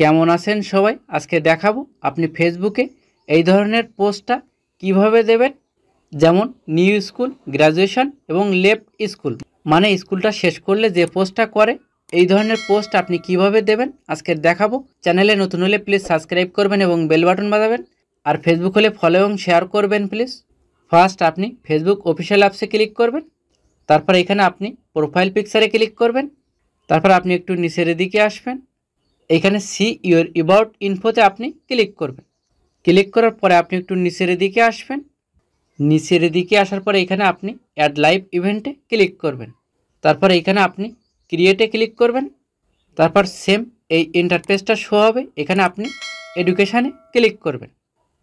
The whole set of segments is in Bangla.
কেমন আছেন সবাই? আজকে দেখাবো আপনি ফেসবুকে এই ধরনের পোস্টটা কিভাবে দেবেন। যেমন নিউ স্কুল, গ্র্যাজুয়েশন এবং লেফট স্কুল, মানে স্কুলটা শেষ করলে যে পোস্টটা করে এই ধরনের পোস্ট আপনি কিভাবে দেবেন আজকে দেখাবো। চ্যানেলে নতুন হলে প্লিজ সাবস্ক্রাইব করবেন এবং বেল বাটন বাজাবেন। আর ফেসবুক হলে ফলো এবং শেয়ার করবেন প্লিজ। ফার্স্ট আপনি ফেসবুক অফিসিয়াল অ্যাপসে ক্লিক করবেন। তারপর এখানে আপনি প্রোফাইল পিকচারে ক্লিক করবেন। তারপর আপনি একটু নিচের দিকে আসবেন। এখানে সি ইউর অ্যাবাউট ইনফোতে আপনি ক্লিক করবেন। ক্লিক করার পরে আপনি একটু নিচের দিকে আসবেন। নিচের দিকে আসার পরে এখানে আপনি অ্যাড লাইভ ইভেন্টে ক্লিক করবেন। তারপর এখানে আপনি ক্রিয়েটে ক্লিক করবেন। তারপর সেম এই ইন্টারফেসটা শো হবে। এখানে আপনি এডুকেশানে ক্লিক করবেন।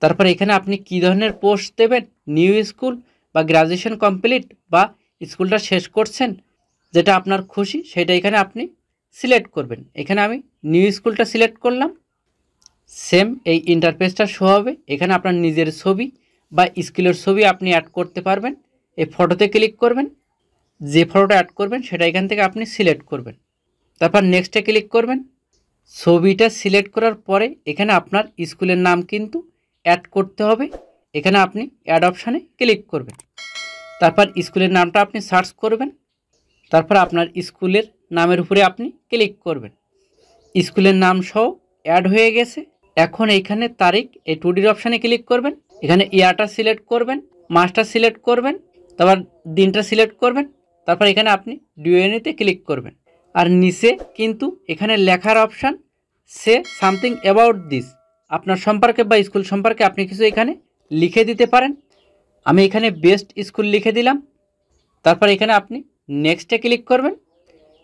তারপর এখানে আপনি কী ধরনের পোস্ট দেবেন, নিউ স্কুল বা গ্র্যাজুয়েশন কমপ্লিট বা স্কুলটা শেষ করছেন, যেটা আপনার খুশি সেটা এখানে আপনি সিলেক্ট করবেন। এখানে আমি নিউ স্কুলটা সিলেক্ট করলাম। সেম এই ইন্টারফেসটা শো হবে। এখানে আপনার নিজের ছবি বা স্কুলের ছবি আপনি অ্যাড করতে পারবেন। এই ফটোতে ক্লিক করবেন। যে ফটোটা অ্যাড করবেন সেটা এখান থেকে আপনি সিলেক্ট করবেন। তারপর নেক্সটে ক্লিক করবেন। ছবিটা সিলেক্ট করার পরে এখানে আপনার স্কুলের নাম কিন্তু অ্যাড করতে হবে। এখানে আপনি অ্যাড অপশানে ক্লিক করবেন। তারপর স্কুলের নামটা আপনি সার্চ করবেন। তারপর আপনার স্কুলের নামের উপরে আপনি ক্লিক করবেন। স্কুলের নাম সহ অ্যাড হয়ে গেছে। এখন এইখানে তারিখ, এই টুডির অপশানে ক্লিক করবেন। এখানে ইয়ারটা সিলেক্ট করবেন, মাসটা সিলেক্ট করবেন, তারপর দিনটা সিলেক্ট করবেন। তারপর এখানে আপনি ডিউএনএতে ক্লিক করবেন। আর নিচে কিন্তু এখানে লেখার option say something about this, আপনার সম্পর্কে বা স্কুল সম্পর্কে আপনি কিছু এখানে লিখে দিতে পারেন। আমি এখানে বেস্ট স্কুল লিখে দিলাম। তারপর এখানে আপনি নেক্সটে ক্লিক করবেন।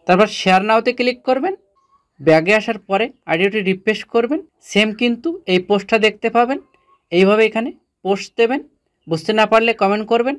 তারপর শেয়ার নাওতে ক্লিক করবেন। ব্যাগে আসার পরে আইডিওটি রিফ্রেশ করবেন। সেম কিন্তু এই পোস্টটা দেখতে পাবেন। এইভাবে এখানে পোস্ট দেবেন। বুঝতে না পারলে কমেন্ট করবেন।